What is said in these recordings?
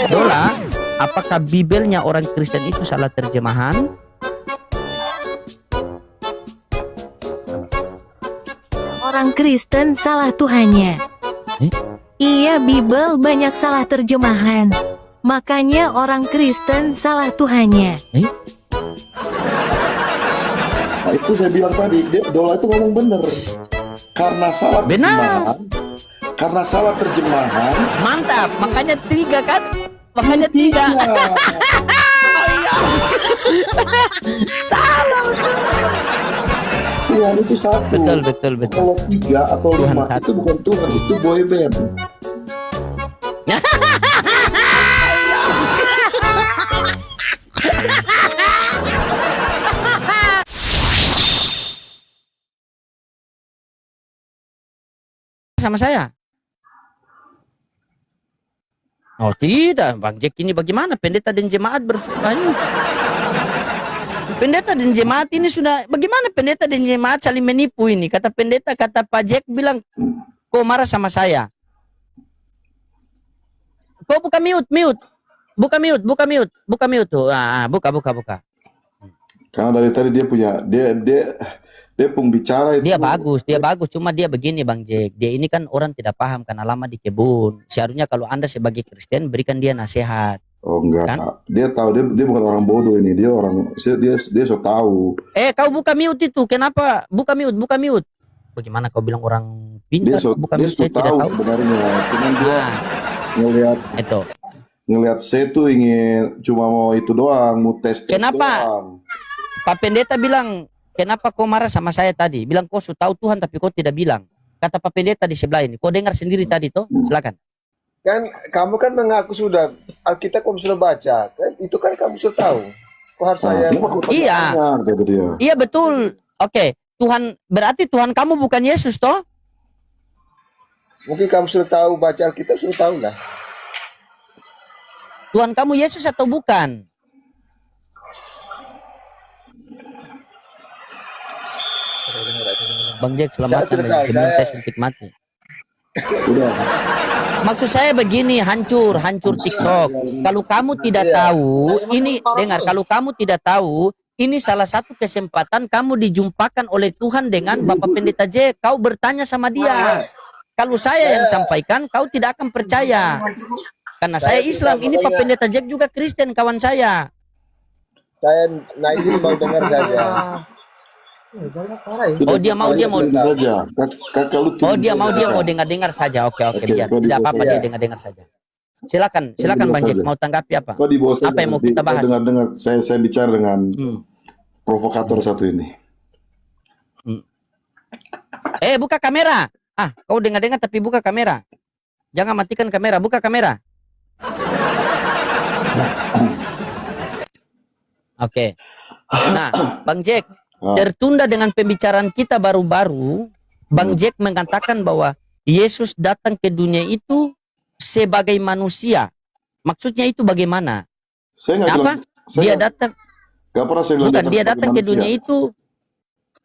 Dola, apakah Bibelnya orang Kristen itu salah terjemahan? Orang Kristen salah Tuhannya. Iya, Bible banyak salah terjemahan. Makanya orang Kristen salah Tuhannya. Nah, itu saya bilang tadi, Dola itu ngomong bener. Karena salah terjemahan. Karena salah terjemahan. Mantap, makanya 3 kan? Makanya 3. Salah. Tuhan itu satu. Betul. Kalau 3 atau 5 itu bukan Tuhan, itu boyband. Sama saya. Oh tidak, Bang Jack, ini bagaimana pendeta dan jemaat bersuara? Pendeta dan jemaat ini sudah, bagaimana pendeta dan jemaat saling menipu ini? Kata pendeta, kata Pak Jack bilang, kau marah sama saya. Kau buka mute. Buka mute tuh. Buka. Karena dari tadi dia punya, dia pembicara itu. Dia bagus. Cuma dia begini, Bang Jack. Dia ini kan orang tidak paham karena lama di kebun. Seharusnya kalau Anda sebagai Kristen berikan dia nasihat. Oh enggak, kan? Dia tahu, dia bukan orang bodoh ini, dia so tahu. Kau buka mute itu, kenapa? Buka mute. Bagaimana kau bilang orang pintar? Buka mute, saya tidak tahu sebenarnya, cuman dia ngelihat saya tuh ingin cuma mau itu doang, mau tes. Kenapa? Doang. Pak Pendeta bilang, kenapa kau marah sama saya tadi? Bilang kau sudah tahu Tuhan tapi kau tidak bilang. Kata Pak Pendeta di sebelah ini, kau dengar sendiri tadi toh? Silakan. Kan kamu kan mengaku sudah Alkitab kamu sudah baca, kan itu kan kamu sudah tahu. Kok harus saya? Iya betul. Oke, Tuhan berarti Tuhan kamu bukan Yesus toh? Mungkin kamu sudah tahu baca Alkitab, sudah tahu lah. Tuhan kamu Yesus atau bukan? Bang Jack, selamatkan sebelum saya suntik mati. Maksud saya begini, hancur TikTok. Kalau kamu tidak tahu, ini dengar, kalau kamu tidak tahu, ini salah satu kesempatan kamu dijumpakan oleh Tuhan dengan Bapak Pendeta J. Kau bertanya sama dia. Kalau saya yang sampaikan, kau tidak akan percaya. Karena saya Islam, ini Pak Pendeta Jack juga Kristen, kawan saya. Saya naikin mau dengar saja. Oh dia mau saja. Dia mau dengar saja. Oke, biar tidak apa-apa, dia dengar saja. Silakan Bang Jack, mau tanggapi apa? Apa yang mau kita bahas? Dengar, saya bicara dengan provokator satu ini. Buka kamera. Kau dengar tapi buka kamera. Jangan matikan kamera, buka kamera. Oke. Nah, Bang Jack, tertunda dengan pembicaraan kita baru-baru. Bang Jack mengatakan bahwa Yesus datang ke dunia itu sebagai manusia. Maksudnya itu bagaimana? Dia datang. Dia datang ke dunia itu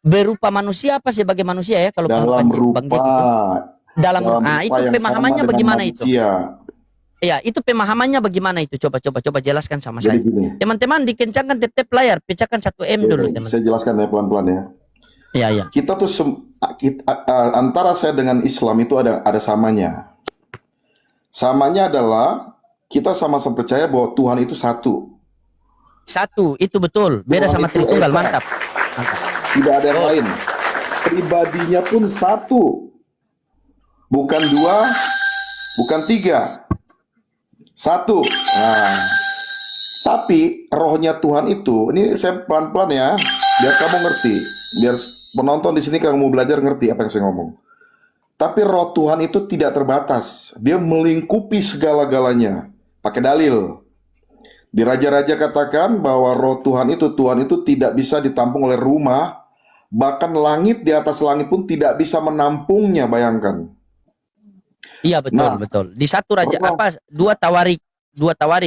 berupa manusia apa sebagai manusia ya? Kalau dalam rupa. Dalam itu pemahamannya bagaimana itu? Ya, itu pemahamannya bagaimana itu? Coba jelaskan sama saya. Teman-teman, dikencangkan tep layar, pecahkan 1M dulu, teman. Saya jelaskan ya pelan-pelan ya. Iya. Kita tuh antara saya dengan Islam itu ada samanya. Samanya adalah kita sama-sama percaya bahwa Tuhan itu satu. Satu, itu betul. Beda sama Tritunggal, mantap. Tidak ada yang lain. Pribadinya pun satu. Bukan 2, bukan 3. Satu. Nah, tapi rohnya Tuhan itu, ini saya pelan-pelan ya, biar kamu ngerti, biar penonton di sini kamu mau belajar ngerti apa yang saya ngomong. Tapi roh Tuhan itu tidak terbatas, dia melingkupi segala-galanya. Pakai dalil. Di Raja-Raja katakan bahwa roh Tuhan itu tidak bisa ditampung oleh rumah, bahkan langit di atas langit pun tidak bisa menampungnya, bayangkan. Iya betul. Di satu raja dua tawarik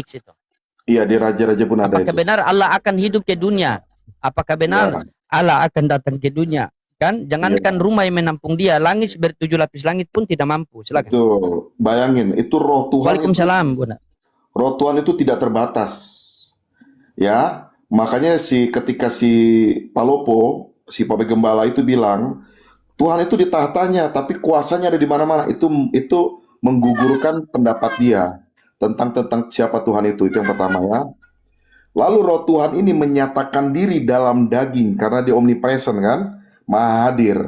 situ. Iya, di Raja-Raja pun ada. Apakah benar Allah akan hidup ke dunia? Apakah benar Allah akan datang ke dunia? Kan jangankan rumah yang menampung dia, langit ber-7 lapis langit pun tidak mampu. Silakan. Betul. Bayangin, itu roh Tuhan. Waalaikumsalam, Bunda. Roh Tuhan itu tidak terbatas. Ya, makanya ketika si Palopo, si Pape Gembala itu bilang, Tuhan itu di tahtanya, tapi kuasanya ada di mana-mana. Itu menggugurkan pendapat dia tentang siapa Tuhan itu. Itu yang pertama ya. Lalu Roh Tuhan ini menyatakan diri dalam daging karena dia omnipresent kan, maha hadir.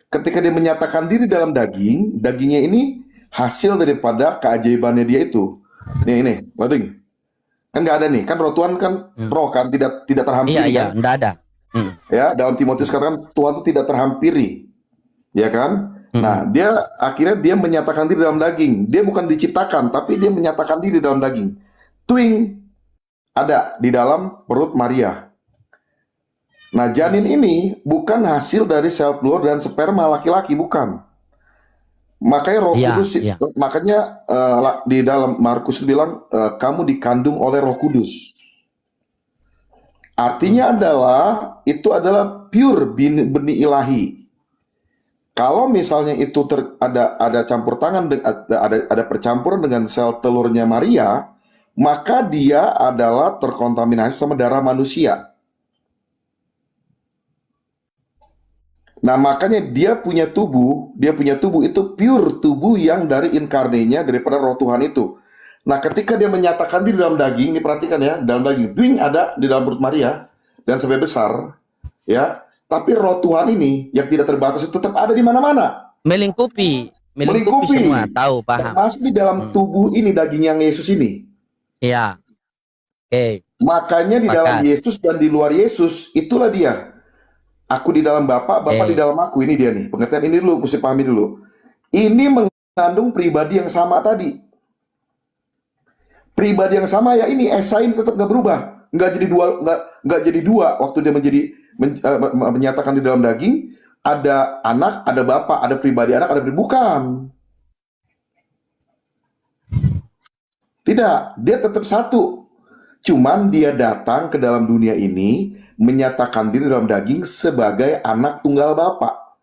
Ketika dia menyatakan diri dalam daging, dagingnya ini hasil daripada keajaibannya dia itu. Ini, Wading. Kan nggak ada nih, kan Roh Tuhan kan roh kan tidak terhampiri. Iya, kan? nggak ada. Ya, dalam Timotius katakan Tuhan itu tidak terhampiri. Ya kan? Nah, akhirnya dia menyatakan diri dalam daging. Dia bukan diciptakan, tapi dia menyatakan diri dalam daging. Twing ada di dalam perut Maria. Nah, janin ini bukan hasil dari sel telur dan sperma laki-laki, bukan. Makanya Roh Kudus, makanya di dalam Markus bilang kamu dikandung oleh Roh Kudus. Artinya itu adalah pure benih ilahi. Kalau misalnya itu ada campur tangan, ada percampuran dengan sel telurnya Maria, maka dia adalah terkontaminasi sama darah manusia. Nah, makanya dia punya tubuh itu pure tubuh yang dari inkarnenya daripada Roh Tuhan itu. Nah, ketika dia menyatakan diri dalam daging, ini perhatikan ya, dalam daging, twing ada di dalam perut Maria dan sampai besar, ya. Tapi Roh Tuhan ini yang tidak terbatas itu tetap ada di mana-mana. Melingkupi semua, tahu, paham. Termasuk di dalam tubuh ini, daging yang Yesus ini. Iya. Oke. Makanya di dalam Yesus dan di luar Yesus, itulah dia. Aku di dalam Bapa, Bapa di dalam aku. Ini dia nih. Pengertian ini dulu, mesti pahami dulu. Ini mengandung pribadi yang sama tadi. Pribadi yang sama ya ini, Esa ini tetap nggak berubah. Nggak jadi dua waktu dia menyatakan di dalam daging. Ada anak, ada Bapa, ada pribadi anak, ada pribadi. Bukan. Tidak, dia tetap satu. Cuman dia datang ke dalam dunia ini menyatakan diri dalam daging sebagai anak tunggal Bapa.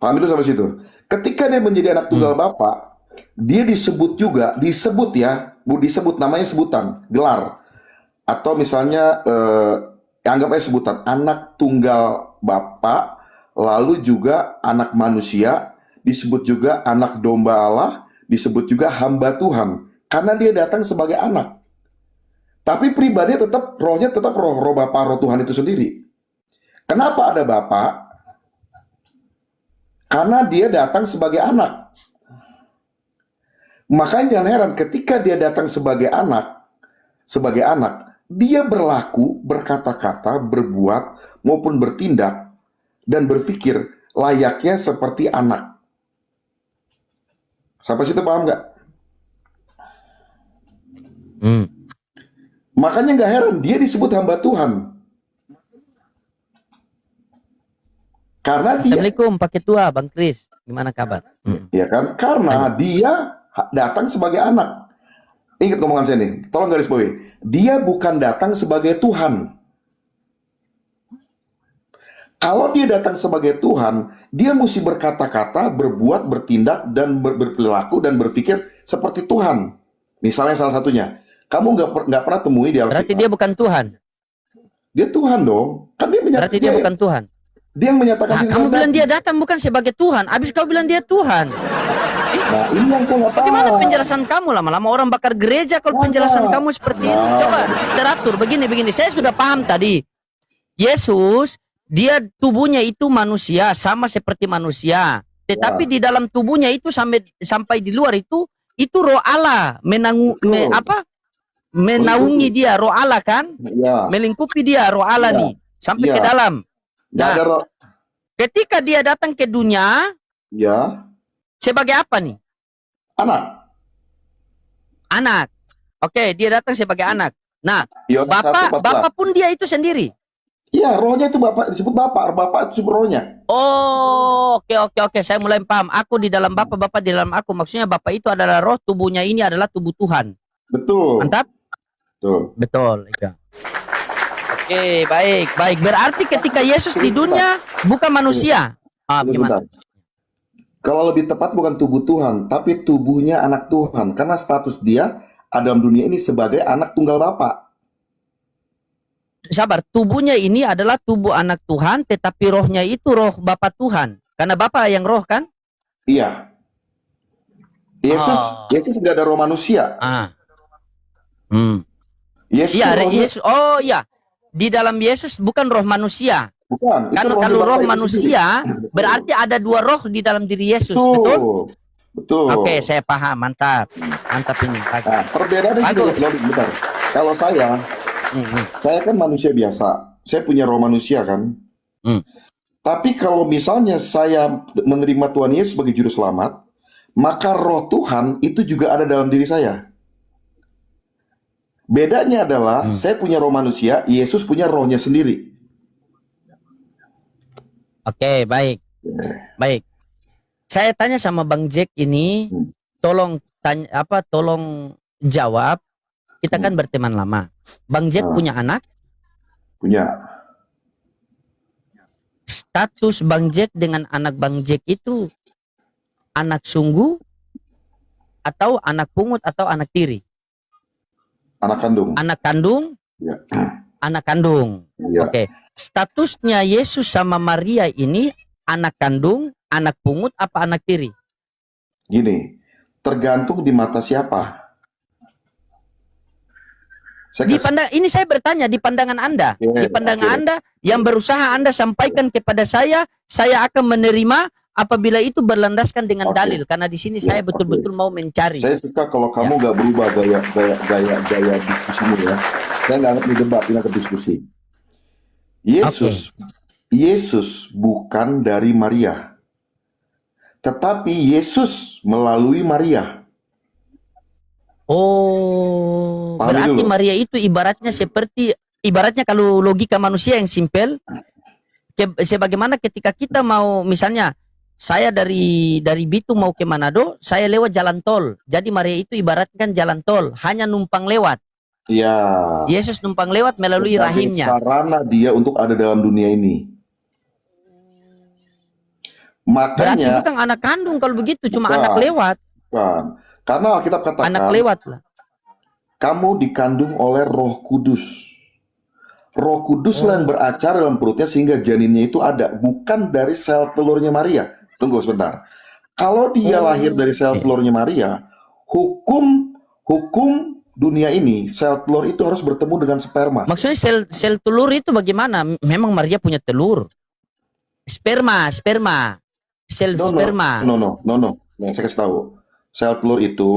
Paham itu sampai situ? Ketika dia menjadi anak tunggal Bapa, dia disebut namanya sebutan, gelar. Atau misalnya anggap aja sebutan anak tunggal Bapa, lalu juga anak manusia, disebut juga anak domba Allah, disebut juga hamba Tuhan. Karena dia datang sebagai anak. Tapi pribadinya rohnya tetap roh Bapa, roh Tuhan itu sendiri. Kenapa ada Bapa? Karena dia datang sebagai anak. Makanya jangan heran ketika dia datang sebagai anak, dia berlaku, berkata-kata, berbuat, maupun bertindak, dan berpikir layaknya seperti anak. Sampai situ paham nggak? Makanya nggak heran dia disebut hamba Tuhan. Karena Assalamualaikum Pak Ketua, Bang Kris. Gimana kabar? Ya kan? Karena dia datang sebagai anak. Ingat ngomongan saya nih, tolong garis bawahi. Dia bukan datang sebagai Tuhan. Kalau dia datang sebagai Tuhan, dia mesti berkata-kata, berbuat, bertindak, dan berperilaku dan berpikir seperti Tuhan. Misalnya salah satunya, kamu nggak pernah temui di Alkitab. Berarti dia bukan Tuhan. Dia Tuhan dong. Kan dia berarti dia bukan Tuhan. Dia yang menyatakan. Nah, kamu bilang dia datang bukan sebagai Tuhan. Abis kau bilang dia Tuhan. Nah, ini yang kau nggak tahu. Bagaimana penjelasan kamu? Lama-lama orang bakar gereja kalau penjelasan kamu seperti ini. Coba teratur begini. Saya sudah paham tadi. Yesus, dia tubuhnya itu manusia, sama seperti manusia. Tetapi di dalam tubuhnya itu sampai di luar itu roh Allah menaungi dia, roh Allah kan? Melingkupi dia roh Allah nih sampai ke dalam. Nah, ketika dia datang ke dunia, sebagai apa nih? Anak. Oke, dia datang sebagai anak. Nah, Bapak pun dia itu sendiri. Iya, rohnya itu Bapak, disebut Bapak itu rohnya. Oh, oke. Saya mulai paham. Aku di dalam Bapak, Bapak di dalam aku. Maksudnya Bapak itu adalah roh, tubuhnya ini adalah tubuh Tuhan. Betul. Mantap? Betul. Ya. Oke, baik. Berarti ketika Yesus di dunia bukan manusia. Gimana? Kalau lebih tepat bukan tubuh Tuhan, tapi tubuhnya anak Tuhan. Karena status dia dalam dunia ini sebagai anak tunggal Bapa. Sabar, tubuhnya ini adalah tubuh anak Tuhan, tetapi rohnya itu roh Bapa Tuhan. Karena Bapa yang roh kan? Iya. Yesus nggak ada roh manusia. Yesus Iya, rohnya- Yesus. Oh iya, di dalam Yesus bukan roh manusia. bukan. Itu Kalau rohnya kalau Bapa roh itu manusia sendiri. berarti ada dua roh di dalam diri Yesus, betul? Betul. Oke, saya paham, mantap, mantap ini. Nah, perbedaannya Bagus. gini, bentar. Kalau saya kan manusia biasa. Saya punya roh manusia kan. Tapi kalau misalnya saya menerima Tuhan Yesus sebagai juru selamat, maka roh Tuhan itu juga ada dalam diri saya. Bedanya adalah saya punya roh manusia, Yesus punya rohnya sendiri. Oke, baik. Baik. Saya tanya sama Bang Jack ini, tolong tanya tolong jawab. Kita kan berteman lama. Bang Jack punya anak? Punya. Status Bang Jack dengan anak Bang Jack itu anak sungguh atau anak pungut atau anak tiri? Anak kandung. Anak kandung? Ya. Anak kandung. Ya. Oke. Statusnya Yesus sama Maria ini anak kandung, anak pungut apa anak tiri? Gini, tergantung di mata siapa. Ini saya bertanya di pandangan Anda. Di pandangan Anda yang berusaha Anda sampaikan kepada saya akan menerima apabila itu berlandaskan dengan dalil. Karena di sini saya betul-betul mau mencari. Saya suka kalau kamu nggak berubah gaya diskusimu ya. Saya nggak ngerti debat, nggak ngerti diskusi. Yesus bukan dari Maria, tetapi Yesus melalui Maria. Oh, Pahami berarti dulu. Maria itu ibaratnya kalau logika manusia yang simpel, sebagaimana ketika kita mau misalnya saya dari Bitung mau ke Manado, saya lewat jalan tol. Jadi Maria itu ibaratkan jalan tol, hanya numpang lewat. Ya. Yesus numpang lewat melalui Sebagai rahimnya. sarana dia untuk ada dalam dunia ini. Berarti Makanya bukan anak kandung kalau begitu, cuma Bukan. anak lewat. bukan. Karena Alkitab katakan Anak lewat lah. kamu dikandung oleh Roh Kudus. Roh Kudus lah yang beracara dalam perutnya sehingga janinnya itu ada, bukan dari sel telurnya Maria. Tunggu sebentar. Kalau dia lahir dari sel telurnya Maria, hukum dunia ini, sel telur itu harus bertemu dengan sperma. Maksudnya sel telur itu bagaimana? Memang Maria punya telur. Sperma. Sel sperma. No. Nah, saya kasih tahu. Sel telur itu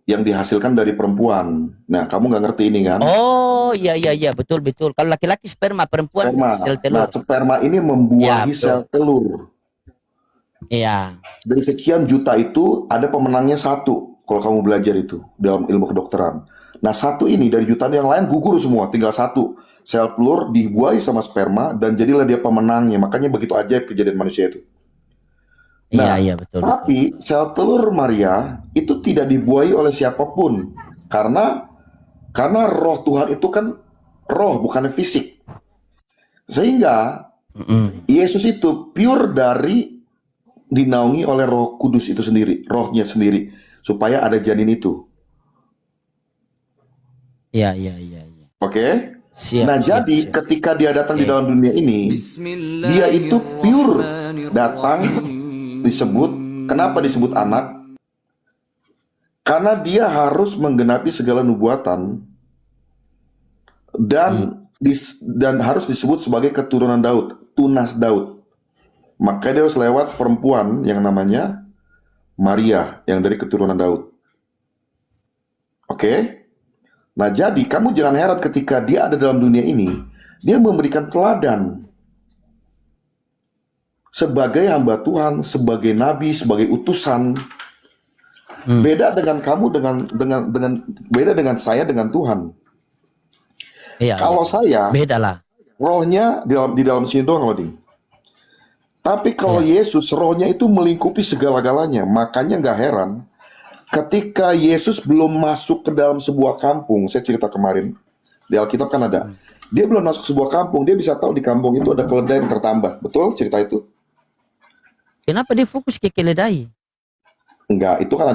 yang dihasilkan dari perempuan. Nah, kamu nggak ngerti ini kan? Oh, iya, betul. Kalau laki-laki sperma, perempuan sel telur. Nah, sperma ini membuahi sel telur. Iya. Dari sekian juta itu ada pemenangnya satu. Kalau kamu belajar itu dalam ilmu kedokteran. Nah, satu ini dari jutaan yang lain gugur semua, tinggal satu. Sel telur dibuahi sama sperma dan jadilah dia pemenangnya. Makanya begitu ajaib kejadian manusia itu. Nah, Iya, betul. Tapi sel telur Maria itu tidak dibuahi oleh siapapun karena roh Tuhan itu kan roh bukan fisik. Sehingga Yesus itu pure dari dinaungi oleh Roh Kudus itu sendiri, rohnya sendiri supaya ada janin itu. Iya. Oke? Siap. Nah, jadi ketika dia datang di dalam dunia ini, dia itu pure datang disebut, kenapa disebut anak? Karena dia harus menggenapi segala nubuatan dan harus disebut sebagai keturunan Daud, tunas Daud. Maka dia harus lewat perempuan yang namanya Maria yang dari keturunan Daud. Oke? Nah, jadi kamu jangan heran ketika dia ada dalam dunia ini, dia memberikan teladan sebagai hamba Tuhan, sebagai nabi, sebagai utusan. Beda dengan kamu beda dengan saya dengan Tuhan. Iya. Kalau saya beda lah. rohnya di dalam sini doang loh, Ding. Tapi kalau Yesus rohnya itu melingkupi segala-galanya. Makanya nggak heran ketika Yesus belum masuk ke dalam sebuah kampung. Saya cerita kemarin di Alkitab kan ada. Dia belum masuk ke sebuah kampung, dia bisa tahu di kampung itu ada keledai yang tertambah. Betul cerita itu? Kenapa dia fokus ke keledai? Enggak, itu kan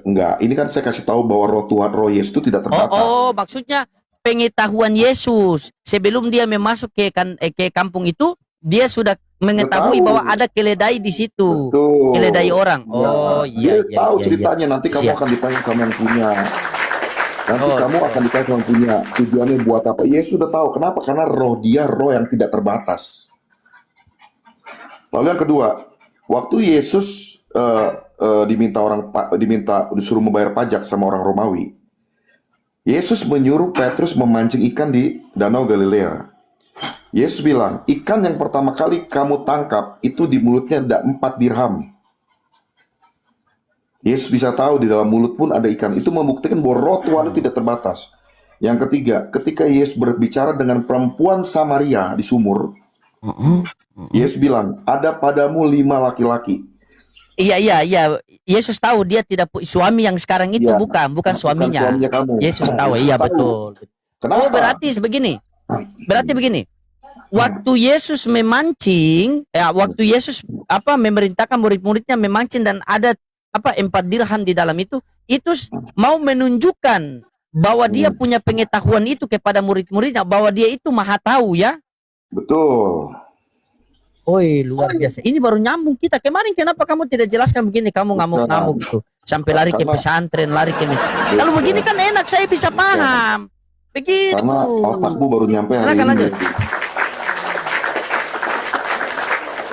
enggak. Ini kan saya kasih tahu bahwa roh Tuhan, roh Yesus itu tidak terbatas. Maksudnya pengetahuan Yesus sebelum dia masuk ke kampung itu, dia sudah mengetahui Tahu. bahwa ada keledai di situ. Betul. Keledai orang. Dia tahu ceritanya. Nanti kamu Siap. akan ditanya sama yang punya. Nanti Oh, kamu akan ditanya sama yang punya. Tujuannya buat apa? Yesus sudah tahu. Kenapa? Karena roh dia roh yang tidak terbatas. Lalu yang kedua, waktu Yesus disuruh membayar pajak sama orang Romawi, Yesus menyuruh Petrus memancing ikan di Danau Galilea. Yesus bilang, ikan yang pertama kali kamu tangkap itu di mulutnya ada 4 dirham. Yesus bisa tahu di dalam mulut pun ada ikan. Itu membuktikan bahwa roh Tuhan itu tidak terbatas. Yang ketiga, ketika Yesus berbicara dengan perempuan Samaria di sumur, Yesus bilang, ada padamu 5 laki-laki. Iya. Yesus tahu dia tidak suami yang sekarang itu Iya. bukan suaminya. suaminya kamu. Yesus tahu, iya betul. Kenapa? Berarti begini. Waktu Yesus memancing, waktu Yesus memerintahkan murid-muridnya memancing dan ada 4 dirham di dalam itu mau menunjukkan bahwa dia punya pengetahuan itu kepada murid-muridnya, bahwa dia itu maha tahu ya. Betul. Luar biasa. Ini baru nyambung kita. Kemarin kenapa kamu tidak jelaskan begini? Kamu ngamuk-ngamuk gitu. Sampai lari ke pesantren, lari ke... Kalau begini kan enak, saya bisa paham. Begitu. Karena otakmu baru nyampe hari Silakan ini. lanjut.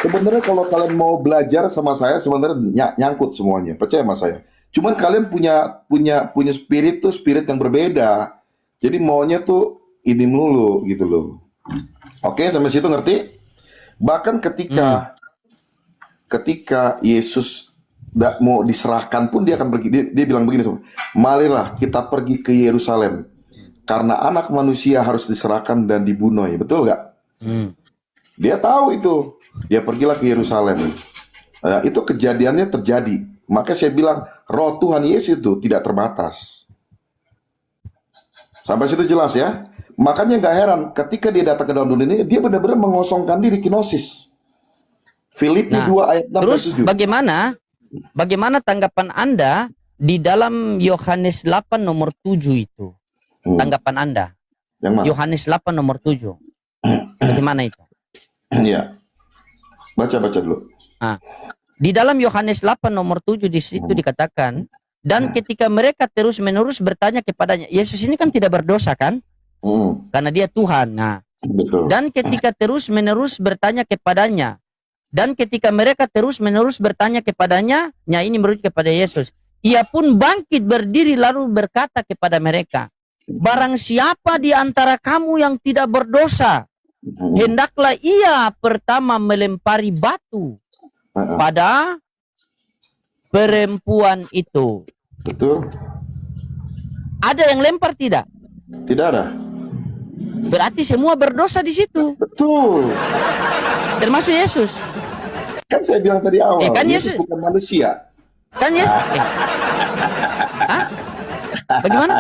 Sebenarnya kalau kalian mau belajar sama saya, sebenarnya nyangkut semuanya. Percaya sama saya. Cuman kalian punya spirit tuh spirit yang berbeda. Jadi maunya tuh ini dulu gitu loh. Oke, sampai situ ngerti? Bahkan ketika Yesus mau diserahkan pun dia akan pergi. Dia bilang begini, marilah kita pergi ke Yerusalem karena anak manusia harus diserahkan dan dibunuh. Betul nggak? Dia tahu itu. Dia pergilah ke Yerusalem. Itu kejadiannya terjadi. Maka saya bilang roh Tuhan Yesus itu tidak terbatas. Sampai situ jelas ya. Makanya nggak heran ketika dia datang ke dalam dunia ini, dia benar-benar mengosongkan diri, kinosis. Filipi 2 ayat 6 terus dan 7. bagaimana tanggapan Anda di dalam Yohanes 8 nomor 7 itu? Tanggapan Anda? Yang mana? Yohanes 8 nomor 7. Bagaimana itu? Iya. Baca dulu. Di dalam Yohanes 8 nomor 7 di situ dikatakan, dan ketika mereka terus-menerus bertanya kepadanya, Yesus ini kan tidak berdosa kan? Karena dia Tuhan. Betul. Dan ketika terus-menerus bertanya kepadanya, dan ketika mereka terus-menerus bertanya kepadanya, ini merujuk kepada Yesus. Ia pun bangkit berdiri lalu berkata kepada mereka, barang siapa di antara kamu yang tidak berdosa, hendaklah ia pertama melempari batu pada perempuan itu. Betul. Ada yang lempar tidak? Tidak ada. Berarti semua berdosa di situ. Betul. Termasuk Yesus. Kan saya bilang tadi awal, kan Yesus Yesus bukan manusia. kan Yesus. Hah? Bagaimana?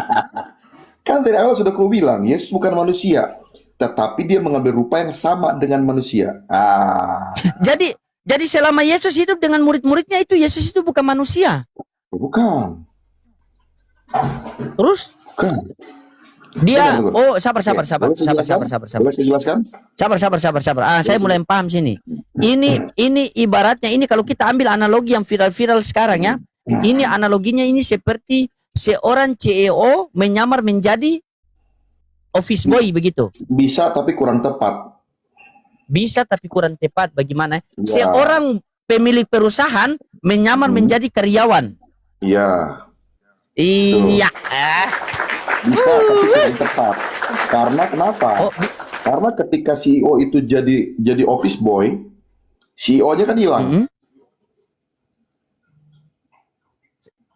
Kan dari awal sudah kau bilang, Yesus bukan manusia, tetapi dia mengambil rupa yang sama dengan manusia. Jadi selama Yesus hidup dengan murid-muridnya itu, Yesus itu bukan manusia. Bukan. Terus Bukan. dia sabar. Boleh saya jelaskan? Sabar. Saya mulai paham sini. Ini ibaratnya, ini kalau kita ambil analogi yang viral-viral sekarang ya. Ini analoginya ini seperti seorang CEO menyamar menjadi office boy begitu. Bisa tapi kurang tepat. Bisa tapi kurang tepat. Bagaimana? Ya. Seorang pemilik perusahaan menyamar menjadi karyawan. Iya. Iya. Bisa tapi kurang tepat. Karena kenapa? Karena ketika CEO itu jadi office boy, CEO-nya kan hilang.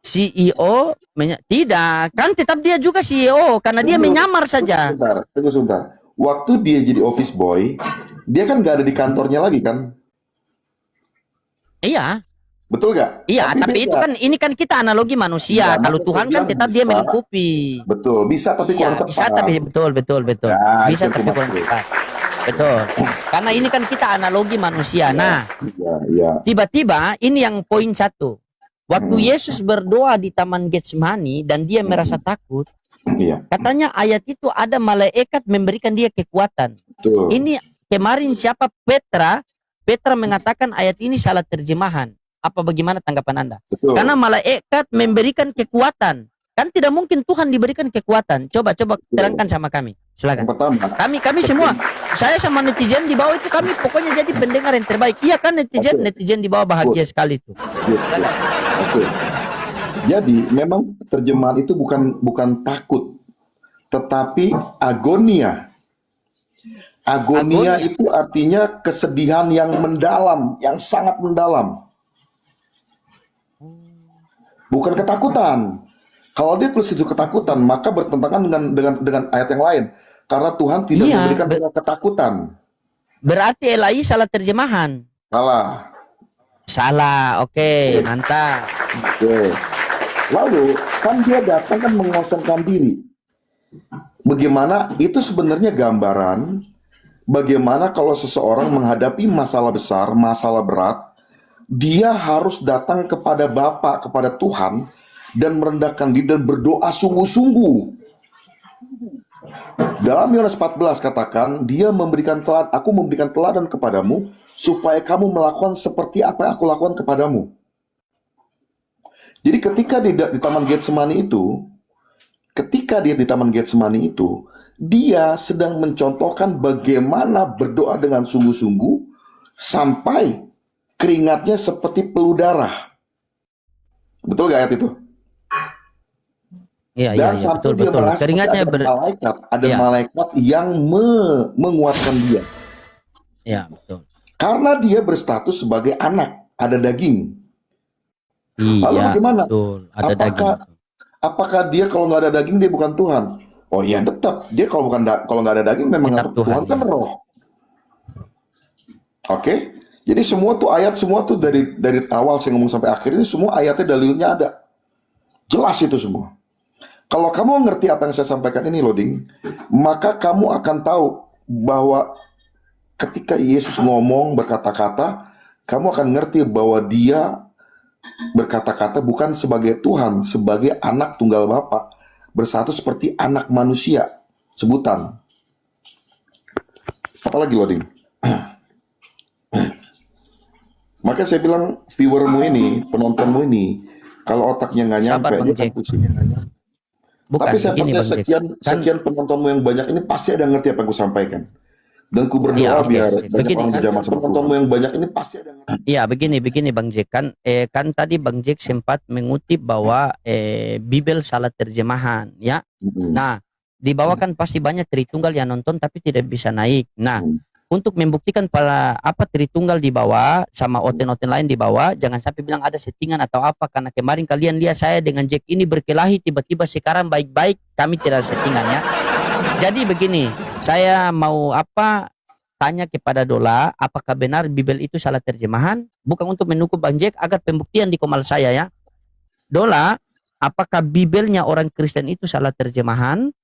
CEO tidak, kan tetap dia juga CEO karena dia menyamar saja. Tunggu sebentar. Waktu dia jadi office boy, dia kan nggak ada di kantornya lagi kan? Iya. Betul nggak? Iya, tapi itu kan ini kan kita analogi manusia. Kalau Tuhan kan tetap dia melingkupi. Betul, bisa tapi kurang tepat. Bisa tapi betul. Ya, Bisa itu tapi kurang maksud. tepat. Betul. Karena ini kan kita analogi manusia. Nah, Iya. tiba-tiba ini yang poin 1. Waktu Yesus berdoa di Taman Getsemani dan dia merasa takut, Iya, katanya ayat itu ada malaikat memberikan dia kekuatan. betul. Ini kemarin siapa Petra mengatakan ayat ini salah terjemahan. Apa bagaimana tanggapan Anda? Betul. Karena malaikat memberikan kekuatan. Kan tidak mungkin Tuhan diberikan kekuatan. Coba terangkan sama kami. Silakan. Yang pertama, Kami semua, saya sama netizen di bawah itu kami pokoknya jadi pendengar yang terbaik. Iya kan netizen di bawah bahagia sekali itu. gitu. Oke. Jadi memang terjemahan itu bukan takut, tetapi agonia. Agonia itu artinya kesedihan yang mendalam, yang sangat mendalam. Bukan ketakutan. Kalau dia tulis itu ketakutan, maka bertentangan dengan ayat yang lain. Karena Tuhan tidak Iya, memberikan kita ketakutan. Berarti Elai salah terjemahan. Salah, oke, mantap. Oke. Lalu kan dia datang kan mengosongkan diri. Bagaimana itu sebenarnya gambaran bagaimana kalau seseorang menghadapi masalah besar, masalah berat, dia harus datang kepada Bapa, kepada Tuhan, dan merendahkan diri dan berdoa sungguh-sungguh. Dalam Yohanes 14 katakan, dia memberikan aku memberikan teladan kepadamu, supaya kamu melakukan seperti apa yang aku lakukan kepadamu. Jadi ketika di Taman Getsemani itu, dia sedang mencontohkan bagaimana berdoa dengan sungguh-sungguh, sampai keringatnya seperti peluh darah. Betul gak ayat itu? Iya, Dan sampai betul. dia merasa Keringatnya ada malaikat yang menguatkan dia. Ya, betul. Karena dia berstatus sebagai anak, ada daging. Lalu Iya, bagaimana? betul. Ada daging. Apakah dia kalau nggak ada daging dia bukan Tuhan? Oh iya, tetap dia kalau nggak ada daging memang Tetap Tuhan kan ya. roh. Oke? Jadi semua tuh dari awal saya ngomong sampai akhir ini semua ayatnya dalilnya ada. Jelas itu semua. Kalau kamu ngerti apa yang saya sampaikan ini, Loading, maka kamu akan tahu bahwa ketika Yesus ngomong berkata-kata, kamu akan ngerti bahwa dia berkata-kata bukan sebagai Tuhan, sebagai anak tunggal Bapa, bersatu seperti anak manusia, sebutan. Apalagi, Loading? Maka saya bilang viewermu ini, penontonmu ini, kalau otaknya nggak nyampe, Sabar, Bang dia akan Jack. pusing. Bukan, Tapi saya begini, percaya Bang Jack. sekian penontonmu yang banyak ini pasti ada yang ngerti apa yang aku sampaikan. Dan ku berdoa Iya, oke. biar banyak Begini, orang kan? dijamah sama penontonmu yang banyak ini pasti ada yang ngerti. Iya, begini Bang Jack kan tadi Bang Jack sempat mengutip bahwa Bibel salah terjemahan, ya. Nah, di bawah kan pasti banyak Tritunggal yang nonton tapi tidak bisa naik. Nah, untuk membuktikan para Tritunggal di bawah sama oten-oten lain di bawah, jangan sampai bilang ada settingan atau apa, karena kemarin kalian lihat saya dengan Jack ini berkelahi, tiba-tiba sekarang baik-baik, kami tidak ada settingan, ya. Jadi begini, saya mau tanya kepada Dola, apakah benar Bibel itu salah terjemahan? Bukan untuk menukul Bang Jack, agar pembuktian di komal saya, ya. Dola, apakah Bibelnya orang Kristen itu salah terjemahan?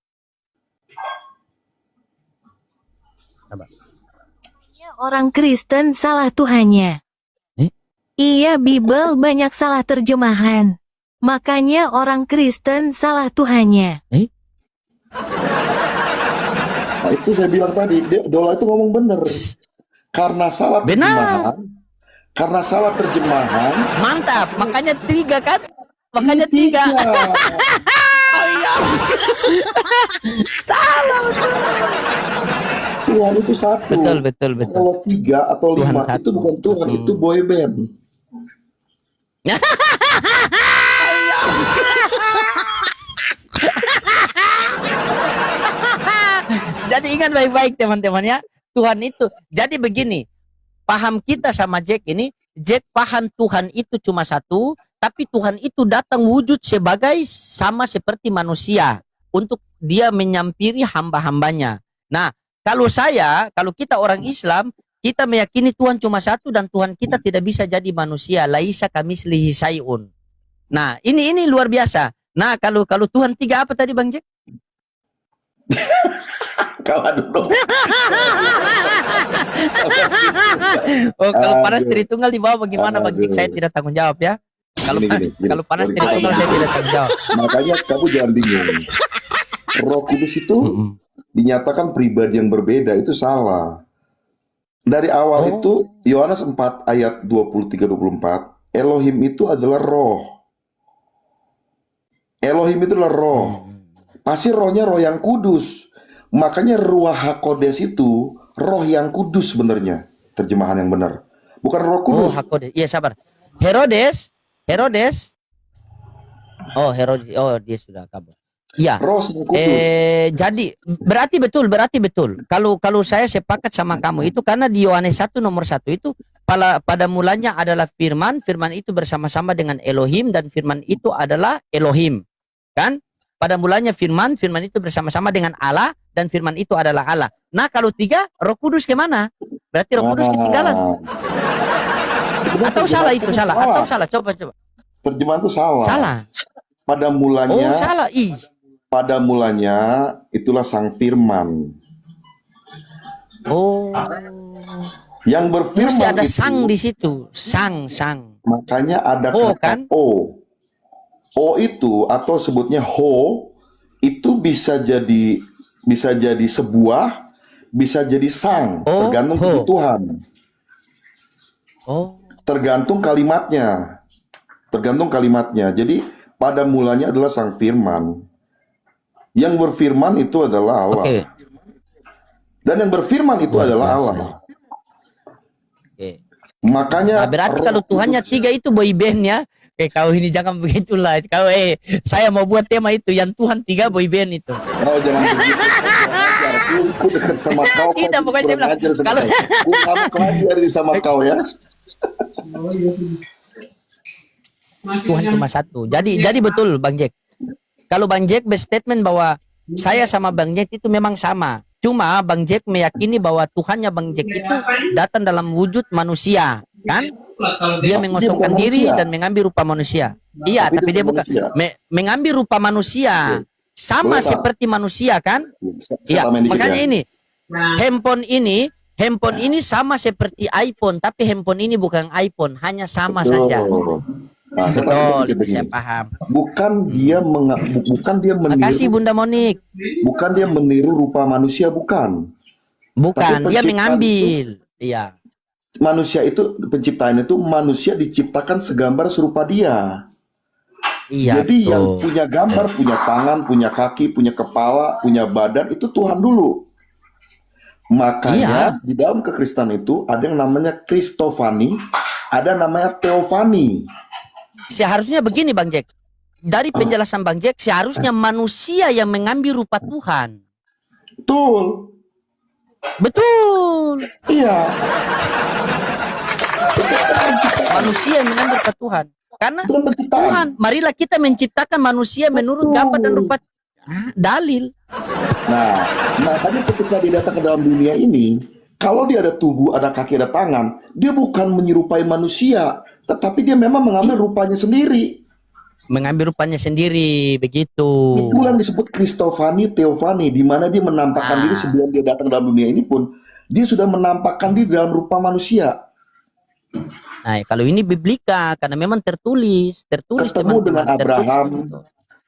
Orang Kristen salah Tuhannya. Iya, Bibel banyak salah terjemahan. Makanya orang Kristen salah Tuhannya. Nah, itu saya bilang tadi, Dola itu ngomong bener. Karena salah terjemahan. Mantap, makanya 3 kan? Makanya 3. Oh iya. Salah, betul. Tuhan itu satu. Betul. Kalau 3 atau 5 itu bukan Tuhan, itu boy band. Jadi ingat baik-baik teman-teman, ya. Tuhan itu. Jadi begini, paham kita sama Jack ini, Jack paham Tuhan itu cuma satu, tapi Tuhan itu datang wujud sebagai sama seperti manusia untuk dia menyampiri hamba-hambanya. Nah, kalau kita orang Islam, kita meyakini Tuhan cuma satu dan Tuhan kita tidak bisa jadi manusia. Laisa kamislihi syai'un. Nah, ini luar biasa. Nah, kalau Tuhan 3 apa tadi Bang Jack? Kalah dulu. Oh, kalau panas Tritunggal di bawah bagaimana Bang Jack? Saya tidak tanggung jawab, ya. Kalau panas Sorry, tidak tahu, saya tidak tahu jawab. Makanya kamu jangan bingung. Roh Kudus itu dinyatakan pribadi yang berbeda, itu salah. Dari awal itu Yohanes 4 ayat 23-24, Elohim itu adalah roh. Elohim itu adalah roh. Pasti rohnya roh yang kudus. Makanya Ruach HaKodes itu roh yang kudus sebenarnya. Terjemahan yang benar. Bukan roh Oh, kudus. Hakodes. Iya, sabar. Herodes. Oh, Herodes. Oh, dia sudah kabur. Iya. Roh yang kudus. Jadi berarti betul. Kalau saya sepakat sama kamu itu karena di Yohanes 1 nomor 1 itu pada mulanya adalah firman itu bersama-sama dengan Elohim dan firman itu adalah Elohim. Kan? Pada mulanya firman itu bersama-sama dengan Allah dan firman itu adalah Allah. Nah, kalau 3 Roh Kudus kemana? Berarti Roh Kudus ketinggalan. Sebenarnya Atau salah itu salah. Atau salah. Coba. Terjemahan itu salah. Salah. Pada mulanya. Oh, salah. Pada mulanya itulah sang firman. Oh. Yang berfirman Mesti ada itu, sang di situ. Sang. makanya ada Oh, kata kan? O. O itu atau sebutnya ho itu bisa jadi sebuah, bisa jadi sang, Oh, tergantung ho. kebutuhan. Oh. Tergantung kalimatnya. Jadi pada mulanya adalah sang firman. Yang berfirman itu adalah Allah. Oke. Dan yang berfirman itu Luar adalah biasa. Allah. Oke. Makanya Nah, berarti Roh kalau Tuhannya Kudus- 3 itu boy band ya. Kau ini jangan begitulah. Kau saya mau buat tema itu yang Tuhan 3 boy band itu. Oh, jangan begitu. Aku dekat sama kau. Tidak, pokoknya saya bilang, kalau- kalau kamu pelajari sama kau ya. Tuhan cuma satu. Jadi betul Bang Jack. Kalau Bang Jack berstatement bahwa saya sama Bang Jack itu memang sama. Cuma Bang Jack meyakini bahwa Tuhannya Bang Jack itu datang dalam wujud manusia, kan? Dia mengosongkan bukan diri manusia. dan mengambil rupa manusia. Iya, tapi dia bukan manusia. mengambil rupa manusia. Sama Boleh, Pak? seperti manusia, kan? Saya Iya, tambahin dikit makanya ya. ini handphone ini sama seperti iPhone, tapi handphone ini bukan iPhone, hanya sama Betul. saja. Nah, saya tambahin Betul, dikit saya begini. paham. Bukan dia Makasih meniru, Bunda Monik. bukan dia meniru rupa manusia, bukan. Bukan, Tapi dia penciptaan mengambil. Iya. Manusia itu penciptaan itu manusia diciptakan segambar serupa dia. Iya. Jadi yang betul. punya gambar, punya tangan, punya kaki, punya kepala, punya badan itu Tuhan dulu. Makanya di dalam kekristenan itu ada yang namanya Kristofani, ada namanya Teofani. Seharusnya begini Bang Jack. Dari penjelasan Bang Jack, seharusnya manusia yang mengambil rupa Tuhan. Betul. Betul. Iya. Manusia yang mengambil rupa Tuhan. Karena Itu kan penciptaan. Tuhan, marilah kita menciptakan manusia menurut gambar dan rupa. Dalil. Nah, tadi ketika dia datang ke dalam dunia ini, kalau dia ada tubuh, ada kaki, ada tangan, dia bukan menyerupai manusia, tetapi dia memang mengambil rupanya sendiri. Mengambil rupanya sendiri, begitu. Itulah yang disebut Kristofani, Teofani, di mana dia menampakkan diri sebelum dia datang ke dalam dunia ini pun, dia sudah menampakkan diri dalam rupa manusia. Nah, kalau ini biblika karena memang tertulis Ketemu teman-teman, dengan tertulis, Abraham, begitu.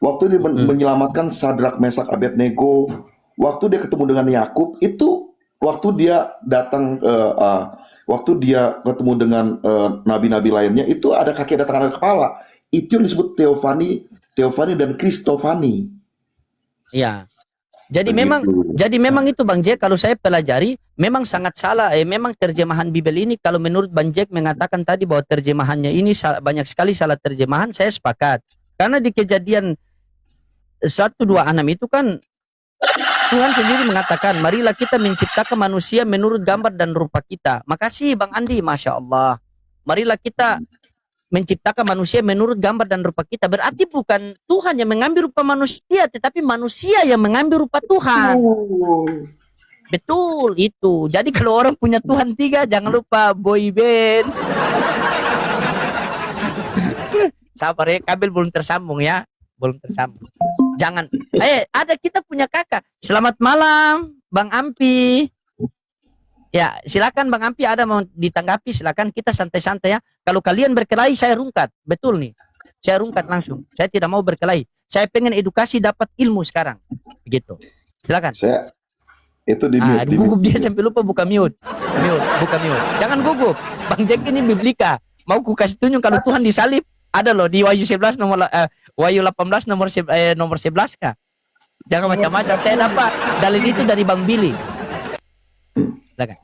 waktu dia menyelamatkan Sadrak, Mesak, Abednego, waktu dia ketemu dengan Yakub, itu waktu dia datang, waktu dia ketemu dengan nabi-nabi lainnya, itu ada kaki, ada tangan, ada kepala. Itu yang disebut Teofani dan Kristofani. Iya. Jadi Begitu. memang itu Bang Jack, kalau saya pelajari memang sangat salah. Memang terjemahan Bible ini kalau menurut Bang Jack mengatakan tadi bahwa terjemahannya ini banyak sekali salah terjemahan, saya sepakat. Karena di Kejadian 1:26 itu kan Tuhan sendiri mengatakan, marilah kita menciptakan manusia menurut gambar dan rupa kita. Makasih Bang Andi, Masya Allah. Marilah kita menciptakan manusia menurut gambar dan rupa kita. Berarti bukan Tuhan yang mengambil rupa manusia, tetapi manusia yang mengambil rupa Tuhan. Betul itu. Jadi kalau orang punya Tuhan 3, jangan lupa boy band. Sabar ya, kabel belum tersambung ya. Belum tersambung. Jangan. Ada kita punya kakak. Selamat malam, Bang Ampi. Ya, silakan Bang Ampi, ada mau ditanggapi, silakan, kita santai-santai ya. Kalau kalian berkelahi saya rungkat. Betul nih. Saya rungkat langsung. Saya tidak mau berkelahi. Saya pengen edukasi dapat ilmu sekarang. Begitu. Silakan. Saya itu di mute, di gugup mute. dia sampai lupa buka mute. Buka mute. Jangan gugup. Bang Jack ini biblika. Mau ku kasih tunjuk kalau Tuhan disalib. Ada loh di Wahyu 11 Wahyu 18 nomor 11 kah? Jangan macam-macam. Saya dapat dalil itu dari Bang Billy. Silakan.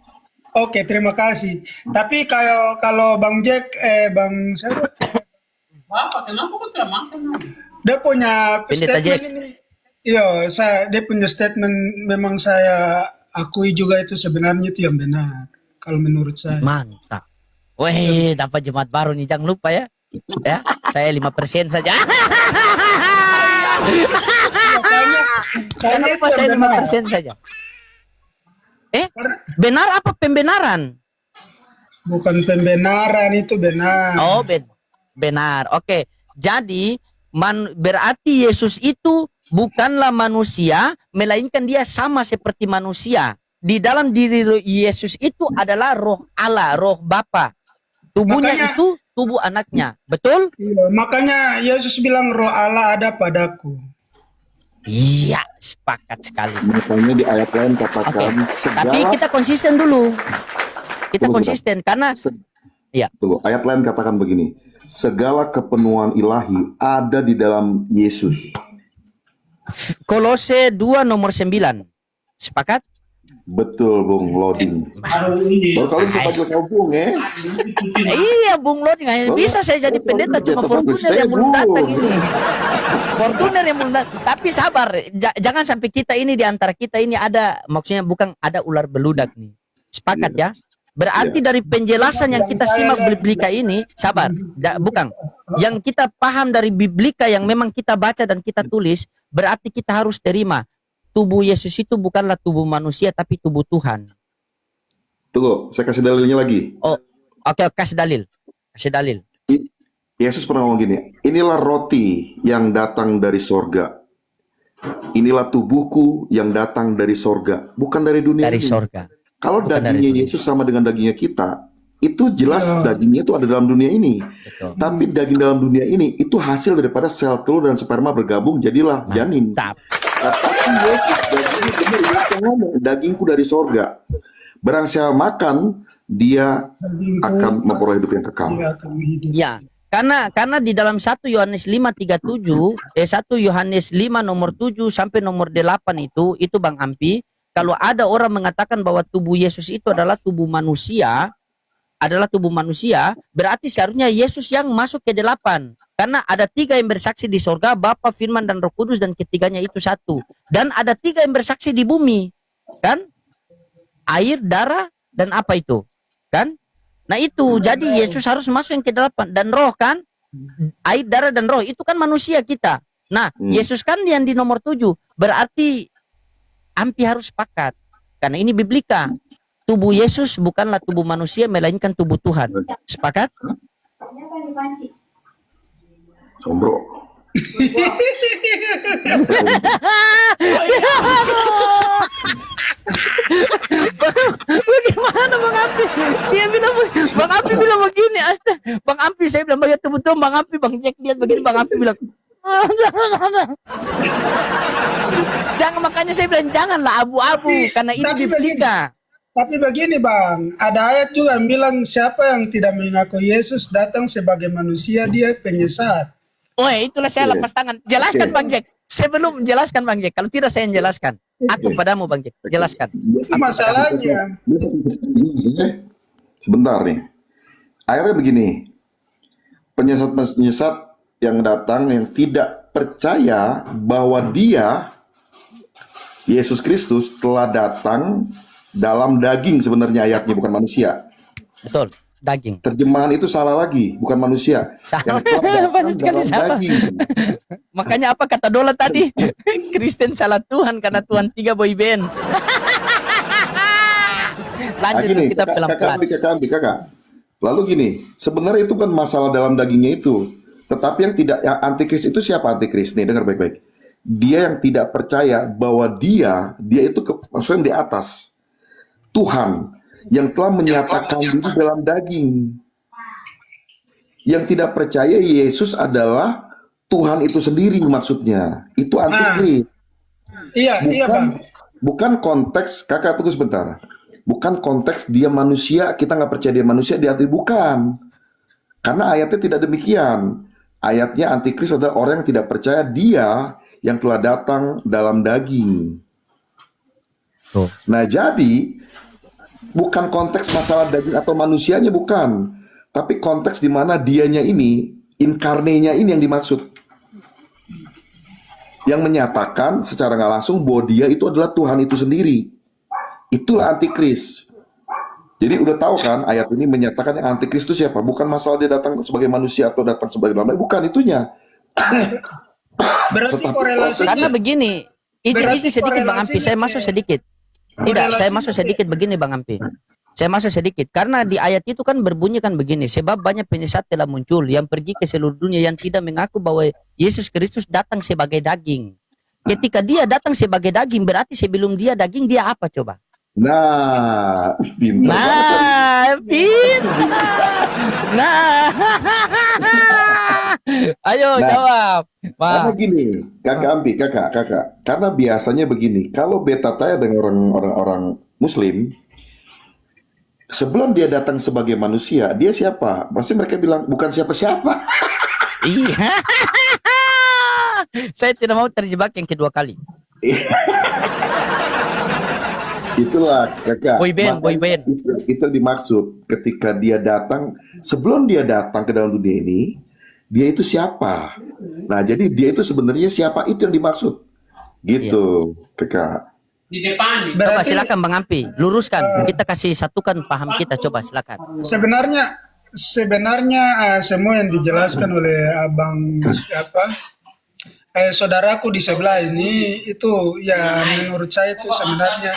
Oke, terima kasih. Tapi kalau Bang Jack, Bang siapa? Dia punya Pendeta Jack. statement ini. Iya, dia punya statement memang saya akui juga itu sebenarnya itu yang benar. Kalau menurut saya. Mantap. Weh, dapat jemaat baru nih. Jangan lupa ya. Ya, saya 5% saja. Jangan lupa saya 5% saja. Benar apa pembenaran? Bukan pembenaran, itu benar. Oh, benar. Oke. Jadi berarti Yesus itu bukanlah manusia, melainkan dia sama seperti manusia. Di dalam diri Yesus itu adalah roh Allah, roh Bapa. Tubuhnya itu tubuh anaknya. Betul? Iya, makanya Yesus bilang roh Allah ada padaku. Iya, sepakat sekali. Makanya di ayat lain katakan segala. Tapi kita konsisten dulu. Kita Tunggu, konsisten karena ya. Tunggu, ayat lain katakan begini. Segala kepenuhan ilahi ada di dalam Yesus. Kolose 2 nomor 9. Sepakat? Betul, Bung Loading. Baru kali saya panggil kau Bung, Iya, Bung Loading. Bisa saya jadi pendeta, cuma Fortuner yang belum datang ini. Fortuner yang belum datang. Tapi sabar, jangan sampai kita ini di antara kita ini ada, maksudnya bukan ada ular beludak nih. Sepakat ya? Berarti dari penjelasan yang kita simak biblika ini, sabar, bukan. Yang kita paham dari biblika yang memang kita baca dan kita tulis, berarti kita harus terima. Tubuh Yesus itu bukanlah tubuh manusia, tapi tubuh Tuhan. Tunggu, saya kasih dalilnya lagi. Oh, oke, kasih dalil. Kasih dalil. Yesus pernah ngomong gini, inilah roti yang datang dari sorga. Inilah tubuhku yang datang dari sorga, bukan dari dunia Dari ini. sorga. Kalau Bukan dagingnya Yesus sama dengan dagingnya kita, itu jelas dagingnya itu ada dalam dunia ini. Betul. Tapi daging dalam dunia ini itu hasil daripada sel telur dan sperma bergabung jadilah janin. Mantap. Nah, tapi Yesus dagingnya benar, Yesus ngomong dagingku dari sorga. Barang saya makan, dia akan memperoleh hidup yang kekal. Ya, karena di dalam 1 Yohanes 5:37, 1 Yohanes 5 nomor 7 sampai nomor 8 itu Bang Ampi, kalau ada orang mengatakan bahwa tubuh Yesus itu adalah tubuh manusia, berarti seharusnya Yesus yang masuk ke 8. Karena ada 3 yang bersaksi di sorga, Bapa, Firman, dan Roh Kudus, dan ketiganya itu satu. Dan ada 3 yang bersaksi di bumi, kan? Air, darah, dan apa itu, kan? Nah itu, jadi Yesus harus masuk yang ke 8. Dan roh kan? Air, darah, dan roh, itu kan manusia kita. Nah, Yesus kan yang di nomor 7. Berarti Ampi harus sepakat. Karena ini biblika. Tubuh Yesus bukanlah tubuh manusia, melainkan tubuh Tuhan. Sepakat? Sombro. Bagaimana Bang Ampi? Dia bilang, Bang Ampi bilang begini, Bang Ampi, saya bilang begitu betul Bang Ampi, Bang Jack lihat begini, Bang Ampi bilang, jangan, makanya saya bilang janganlah abu-abu, karena ini biblika. Tapi begini Bang, ada ayat juga yang bilang siapa yang tidak mengaku Yesus datang sebagai manusia, dia penyesat. Oh, itulah saya lepas tangan. Jelaskan Bang Jack. Saya belum menjelaskan Bang Jack. Kalau tidak saya yang jelaskan. Aku padamu Bang Jack. Jelaskan. Itu masalahnya. Sebentar nih. Akhirnya begini. Penyesat-penyesat yang datang yang tidak percaya bahwa dia, Yesus Kristus, telah datang dalam daging, sebenarnya ayatnya, bukan manusia. Betul. Daging. Terjemahan itu salah lagi, bukan manusia. Salah. Yang telah Banyak datang sekali dalam salah. daging. Makanya apa kata Dola tadi? Kristen salah Tuhan karena Tuhan 3 boy band. Lanjut gini, kita pelan-pelan. kakak. Lalu gini, sebenarnya itu kan masalah dalam dagingnya itu. Tetapi yang antikris itu siapa antikris? Nih, dengar baik-baik. Dia yang tidak percaya bahwa dia itu maksudnya di atas. Tuhan yang telah menyatakan diri dalam daging. Yang tidak percaya Yesus adalah Tuhan itu sendiri maksudnya. Itu antikris. Iya, iya Bukan Bang. bukan konteks, kakak tunggu sebentar. Bukan konteks dia manusia, kita nggak percaya dia manusia, dia bukan. Karena ayatnya tidak demikian. Ayatnya antikris adalah orang yang tidak percaya dia yang telah datang dalam daging. Tuh. Nah, jadi bukan konteks masalah daging atau manusianya, bukan. Tapi konteks di mana dianya ini, inkarnenya ini yang dimaksud. Yang menyatakan secara nggak langsung bahwa dia itu adalah Tuhan itu sendiri. Itulah antikris. Jadi udah tahu kan ayat ini menyatakan yang antikris itu siapa? Bukan masalah dia datang sebagai manusia atau datang sebagai dalam daging, bukan itunya. Berarti Tetapi korelasinya Karena begini, itu Berarti sedikit Bang Ampi, saya korelasinya masuk kayak- sedikit. Tidak, saya masuk sedikit begini Bang Ampi. Saya masuk sedikit karena di ayat itu kan berbunyi kan begini, sebab banyak penyesat telah muncul yang pergi ke seluruh dunia yang tidak mengaku bahwa Yesus Kristus datang sebagai daging. Ketika dia datang sebagai daging, berarti sebelum dia daging dia apa coba? Nah, pintar banget. Nah, pintar. Nah, ayo Nah, jawab. Karena Wah, gini, kakak Ampi, kakak. Karena biasanya begini, kalau beta tanya dengan orang-orang Muslim, sebelum dia datang sebagai manusia, dia siapa? Pasti mereka bilang bukan siapa-siapa. iya. Saya tidak mau terjebak yang kedua kali. Itulah kakak. Boyband, Makanya boyband. itu dimaksud ketika dia datang, sebelum dia datang ke dalam dunia ini, dia itu siapa? Nah, jadi dia itu sebenarnya siapa itu yang dimaksud. Gitu, kakak. Coba berarti silakan Bang Ampi, luruskan. Kita kasih satukan paham kita. Coba silakan. sebenarnya semua yang dijelaskan oleh abang saudaraku di sebelah ini itu ya menurut saya itu sebenarnya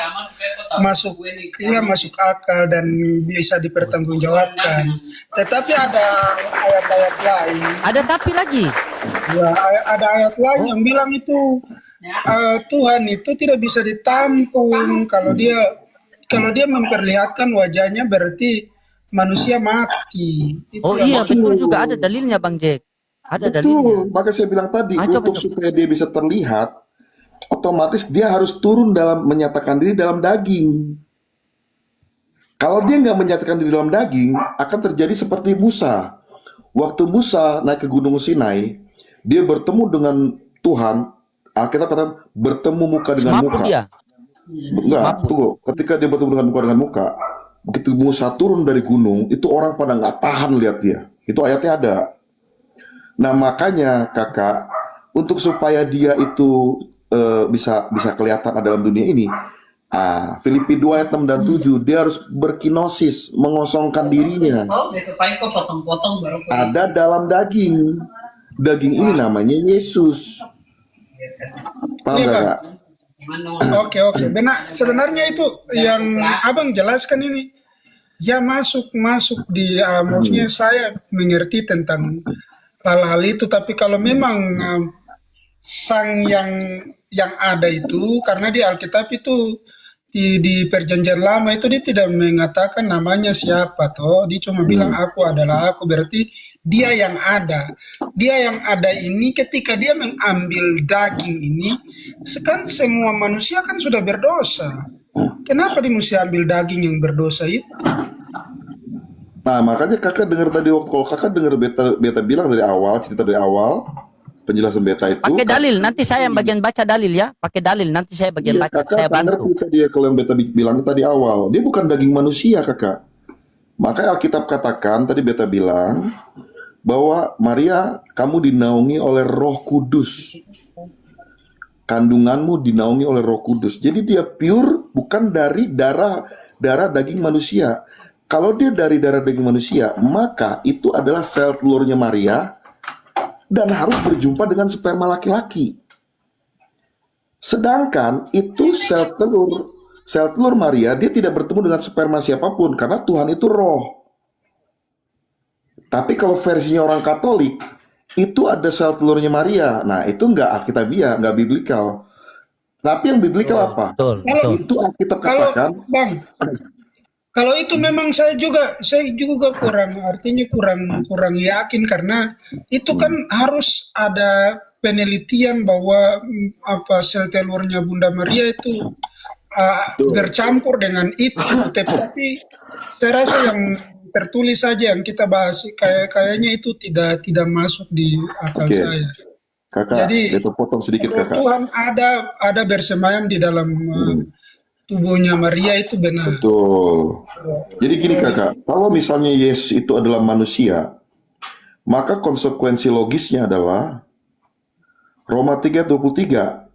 masuk akal dan bisa dipertanggungjawabkan. Tetapi ada ayat-ayat lain, Ada tapi lagi. ya, ada ayat lain yang bilang itu Tuhan itu tidak bisa ditampung. Kalau dia memperlihatkan wajahnya berarti manusia mati. Itu Oh yang iya, betul juga ada dalilnya Bang Jack. Ada dalilnya. Betul, maka saya bilang tadi, Coba, untuk supaya dia bisa terlihat, otomatis dia harus turun dalam menyatakan diri dalam daging. Kalau dia nggak menyatakan diri dalam daging, akan terjadi seperti Musa. Waktu Musa naik ke Gunung Sinai, dia bertemu dengan Tuhan. Alkitab katakan bertemu muka dengan Semapu muka. dia. Enggak, Semapu. tunggu. Ketika dia bertemu dengan muka, begitu Musa turun dari gunung, itu orang pada nggak tahan lihat dia. Itu ayatnya ada. Nah, makanya kakak, untuk supaya dia itu bisa kelihatan ada dalam dunia ini, Filipi 2 ayat 6 dan 7, dia harus berkinosis, mengosongkan dirinya. Ada dalam daging. Daging ini namanya Yesus. Paham Iya, nggak, Kak? Kak? Oke. Benar, sebenarnya itu yang abang jelaskan ini ya masuk di maksudnya saya mengerti tentang hal-hal itu. Tapi kalau memang sang yang ada itu, karena di Alkitab itu di perjanjian lama itu dia tidak mengatakan namanya siapa toh, dia cuma bilang aku adalah aku, berarti dia yang ada. Dia yang ada ini ketika dia mengambil daging ini, kan semua manusia kan sudah berdosa. Kenapa dia mesti ambil daging yang berdosa itu? Nah, makanya kakak dengar tadi, kalau kakak dengar beta bilang dari awal, cerita dari awal, penjelasan beta itu. Pakai dalil, nanti saya yang bagian baca dalil ya. Pakai dalil, nanti saya bagian Iya, baca. kakak Saya bantu. ngerti tadi ya, kalau yang beta bilang tadi awal, dia bukan daging manusia kakak. Makanya Alkitab katakan, tadi beta bilang, bahwa Maria, kamu dinaungi oleh Roh Kudus. Kandunganmu dinaungi oleh Roh Kudus. Jadi dia pure, bukan dari darah daging manusia. Kalau dia dari darah daging manusia, maka itu adalah sel telurnya Maria dan harus berjumpa dengan sperma laki-laki. Sedangkan itu sel telur Maria, dia tidak bertemu dengan sperma siapapun karena Tuhan itu roh. Tapi kalau versinya orang Katolik, itu ada sel telurnya Maria. Nah, itu nggak alkitabiah, nggak biblikal. Tapi yang biblikal apa? Betul, Kalau betul. Itu Alkitab kalau katakan, Bang, Kalau itu memang saya juga kurang, artinya kurang kurang yakin karena itu kan harus ada penelitian bahwa apa sel telurnya Bunda Maria itu bercampur dengan itu, tapi saya rasa yang tertulis saja yang kita bahas kayaknya itu tidak masuk di akal Oke, saya. kakak, Jadi kita potong sedikit kalau kakak. Tuhan ada bersemayam di dalam tubuhnya Maria itu benar. Betul. Jadi gini kakak, kalau misalnya Yesus itu adalah manusia, maka konsekuensi logisnya adalah Roma 3:23,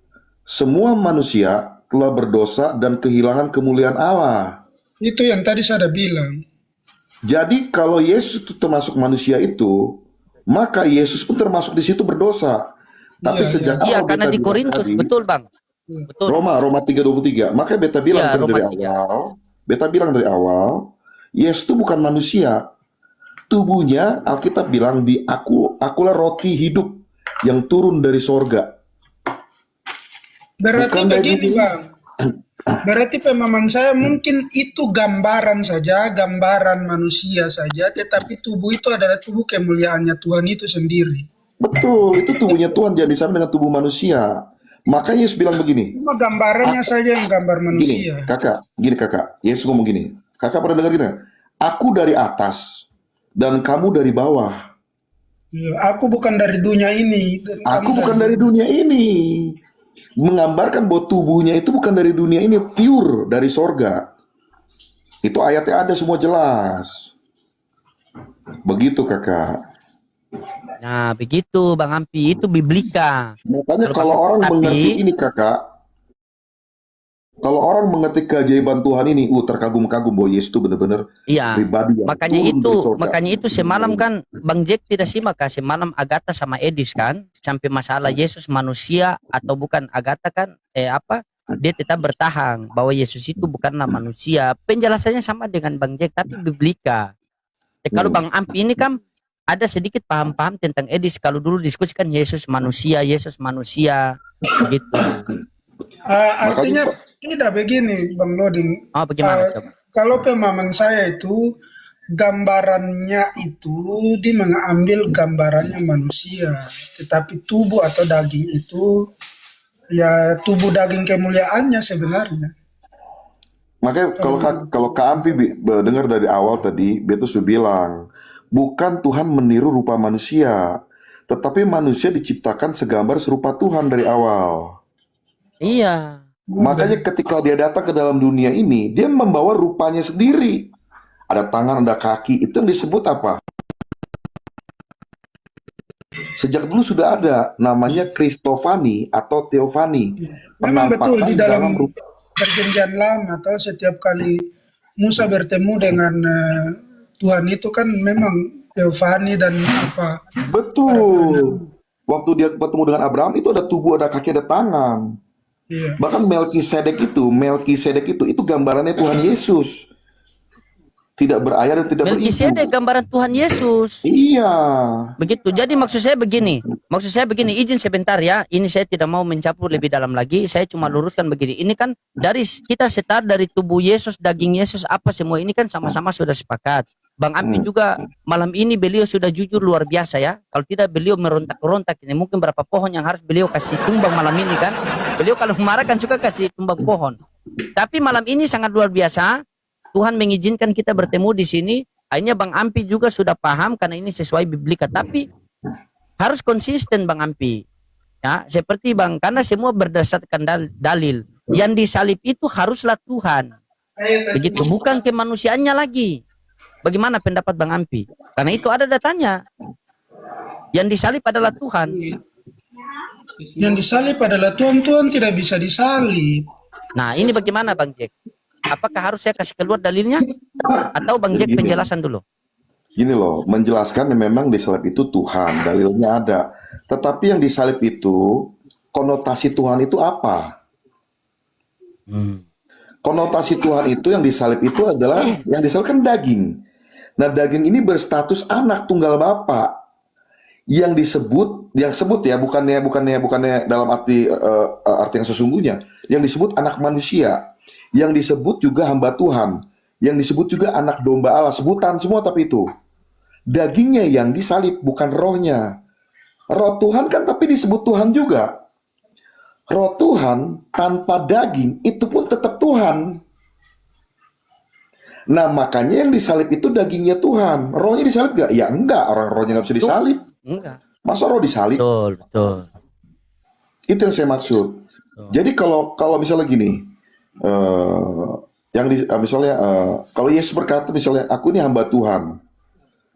semua manusia telah berdosa dan kehilangan kemuliaan Allah. Itu yang tadi saya ada bilang. Jadi kalau Yesus itu termasuk manusia itu, maka Yesus pun termasuk di situ berdosa. Tapi Iya, sejak Iya, awal karena beta di bilang Korintus, tadi, betul Bang. Betul. Roma 3:23, maka beta bilang Iya, kan Roma dari 3. awal, beta bilang dari awal, Yesus itu bukan manusia. Tubuhnya Alkitab bilang di akulah roti hidup yang turun dari sorga. Berarti Bukan dari begini dunia. Bang. Berarti pemahaman saya mungkin itu gambaran saja, gambaran manusia saja, tetapi tubuh itu adalah tubuh kemuliaannya Tuhan itu sendiri. Betul, itu tubuhnya Tuhan jadi sama dengan tubuh manusia. Makanya Yesus bilang begini, Cuma gambarannya saja yang gambar gini, manusia. gini kakak, Yesus ngomong gini, kakak pernah dengar gini, aku dari atas dan kamu dari bawah. Ya, aku bukan dari dunia ini. Dan Aku kamu bukan dari dunia ini. Menggambarkan bahwa tubuhnya itu bukan dari dunia ini, pure dari sorga. Itu ayatnya ada semua jelas. Begitu kakak. Nah, begitu Bang Ampi, itu biblika. Makanya Kalau kalau pakai- orang tapi- mengerti ini kakak, kalau orang mengerti keajaiban Tuhan ini, terkagum-kagum bahwa Yesus itu benar-benar Iya. pribadi yang Makanya turun dari sorga. makanya itu semalam kan Bang Jack tidak simak kan semalam Agatha sama Edis kan sampai masalah Yesus manusia atau bukan Agatha kan dia tetap bertahan bahwa Yesus itu bukanlah manusia. Penjelasannya sama dengan Bang Jack tapi biblika. Kalau Bang Ampi ini kan ada sedikit paham-paham tentang Edis kalau dulu diskusikan Yesus manusia gitu. artinya tidak begini Bang Loding. Oh, bagaimana coba? Kalau pemahaman saya itu gambarannya itu dia mengambil gambarannya manusia, tetapi tubuh atau daging itu ya tubuh daging kemuliaannya sebenarnya. Makanya kalau Kak Ampi dengar dari awal tadi, Beto sudah bilang, bukan Tuhan meniru rupa manusia, tetapi manusia diciptakan segambar serupa Tuhan dari awal. Iya. Makanya ketika dia datang ke dalam dunia ini, dia membawa rupanya sendiri. Ada tangan, ada kaki, itu yang disebut apa? Sejak dulu sudah ada, namanya Kristofani atau Theophany. Memang betul di dalam rupa. perjanjian lama atau setiap kali Musa bertemu dengan Tuhan itu kan memang Theophany dan apa. Betul. Waktu dia bertemu dengan Abraham itu ada tubuh, ada kaki, ada tangan. Iya. Bahkan Melkisedek itu gambarannya Tuhan Yesus. Tidak berayah dan tidak beribu. Melkisedek gambaran Tuhan Yesus. Iya. Begitu. Jadi maksud saya begini, izin sebentar ya. Ini saya tidak mau mencampur lebih dalam lagi. Saya cuma luruskan begini. Ini kan dari kita start dari tubuh Yesus, daging Yesus, apa semua ini kan sama-sama sudah sepakat. Bang Ampi juga malam ini beliau sudah jujur luar biasa ya. Kalau tidak beliau merontak-rontak ini mungkin berapa pohon yang harus beliau kasih tumbang malam ini kan. Beliau kalau marah kan suka kasih tumbang pohon. Tapi malam ini sangat luar biasa. Tuhan mengizinkan kita bertemu di sini. Akhirnya Bang Ampi juga sudah paham karena ini sesuai biblika. Tapi harus konsisten Bang Ampi. Ya, seperti Bang, karena semua berdasarkan dalil. Yang disalib itu haruslah Tuhan. Begitu, bukan kemanusiaannya lagi. Bagaimana pendapat Bang Ampi? Karena itu ada datanya. Yang disalib adalah Tuhan. Yang disalib adalah Tuhan. Tuhan tidak bisa disalib. Nah, ini bagaimana Bang Jack? Apakah harus saya kasih keluar dalilnya? Atau Bang Jack penjelasan dulu? Gini loh, menjelaskan yang memang disalib itu Tuhan, dalilnya ada. Tetapi yang disalib itu, konotasi Tuhan itu apa? Konotasi Tuhan itu yang disalib itu adalah, yang disalib kan daging. Nah, daging ini berstatus anak tunggal Bapa. Yang disebut ya, bukannya dalam arti yang sesungguhnya. Yang disebut anak manusia. Yang disebut juga hamba Tuhan. yang disebut juga anak domba Allah, sebutan semua, tapi itu dagingnya yang disalib, bukan rohnya. Roh Tuhan kan tapi disebut Tuhan juga. Roh Tuhan tanpa daging itu pun tetap Tuhan. Nah, makanya yang disalib itu dagingnya Tuhan. Rohnya disalib gak? Ya enggak, orang rohnya gak bisa disalib. Enggak. Masa roh disalib? Betul, betul. Itu yang saya maksud. Jadi kalau misalnya gini, kalau Yesus berkata misalnya, aku ini hamba Tuhan,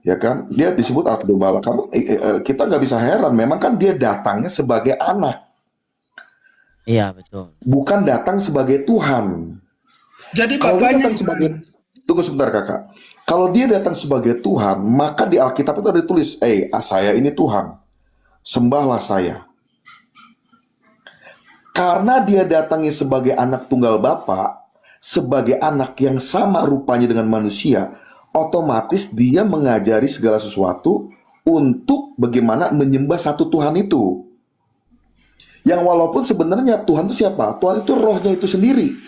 ya kan? Dia disebut anak domba Allah. Kita nggak bisa heran, memang kan dia datangnya sebagai anak, Iya, betul. bukan datang sebagai Tuhan. Jadi Kalau dia bapaknya datang sebagai, tunggu sebentar kakak. Kalau dia datang sebagai Tuhan, maka di Alkitab itu ada ditulis, saya ini Tuhan, sembahlah saya. Karena dia datangnya sebagai anak tunggal Bapa, sebagai anak yang sama rupanya dengan manusia, otomatis dia mengajari segala sesuatu untuk bagaimana menyembah satu Tuhan itu. Yang walaupun sebenarnya Tuhan itu siapa? Tuhan itu rohnya itu sendiri.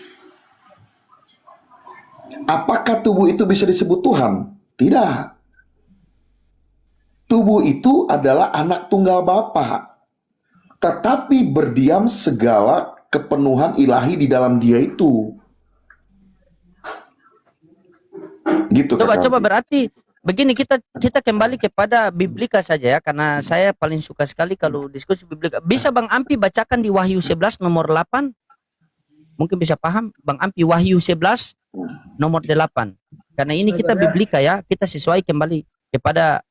Apakah tubuh itu bisa disebut Tuhan? Tidak. Tubuh itu adalah anak tunggal Bapa, tetapi berdiam segala kepenuhan ilahi di dalam dia itu. Gitu. Coba berarti begini, kita kembali kepada Biblika saja ya, karena saya paling suka sekali kalau diskusi Biblika. Bisa Bang Ampi bacakan di Wahyu 11 nomor 8? Mungkin bisa paham Bang Ampi, Wahyu 11 nomor 8. Karena ini kita Biblika ya, kita sesuai kembali kepada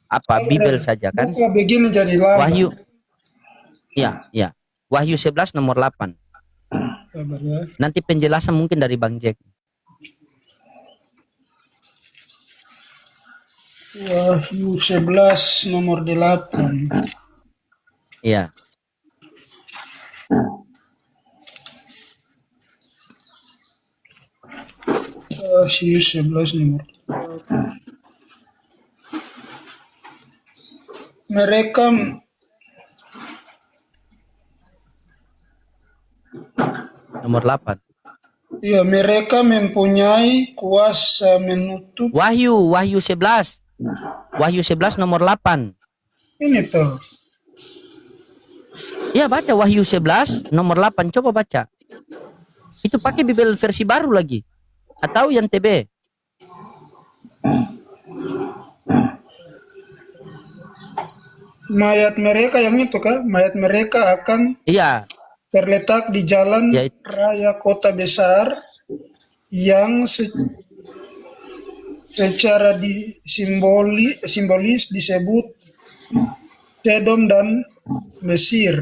apa Bibel saja kan. buka begini jadi lama. Wahyu. Ya. Wahyu 11 nomor 8. Sabar ya. Nanti penjelasan mungkin dari Bang Jack. Wahyu 11 nomor 8. Iya. Wahyu 11 nomor 8. Mereka Nomor 8. ya mereka mempunyai kuasa menutup Wahyu 11. Wahyu 11 nomor 8. ini tuh. Ya, baca Wahyu 11 nomor 8. Coba baca. Itu pakai Bibel versi baru lagi. Atau yang TB. Mayat mereka yang itu kan, mayat mereka akan Iya. terletak di jalan Ya, raya kota besar yang secara simbolis disebut Sodom dan Mesir.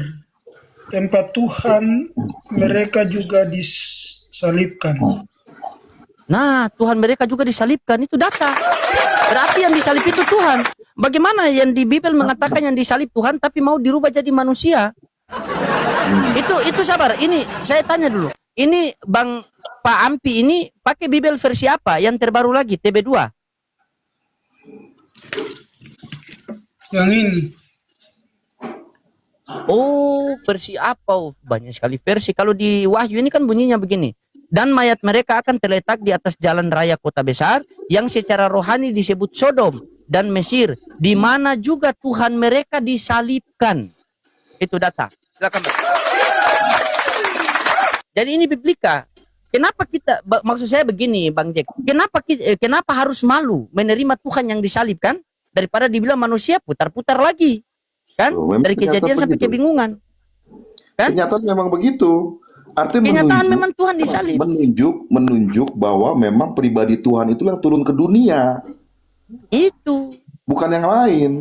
Tempat Tuhan mereka juga disalibkan. Nah, Tuhan mereka juga disalibkan. Itu data. Berarti yang disalib itu Tuhan. Bagaimana yang di Bibel mengatakan yang disalib Tuhan tapi mau dirubah jadi manusia? Itu sabar. Ini saya tanya dulu. Ini Bang Pak Ampi ini pakai Bibel versi apa? Yang terbaru lagi TB2. Yang ini. Oh, versi apa? Oh, banyak sekali versi. Kalau di Wahyu ini kan bunyinya begini. Dan mayat mereka akan terletak di atas jalan raya kota besar yang secara rohani disebut Sodom dan Mesir, di mana juga Tuhan mereka disalibkan. Itu data. Silakan, Bang. Jadi ini Biblika. Kenapa kita, maksud saya begini Bang Jack, kenapa harus malu menerima Tuhan yang disalibkan daripada dibilang manusia putar-putar lagi? Kan? Dari kejadian sampai kebingungan. Kan? Kenyataan memang begitu. Artinya kenyataan memang Tuhan disalib. Menunjuk bahwa memang pribadi Tuhan itu yang turun ke dunia. Itu. Bukan yang lain.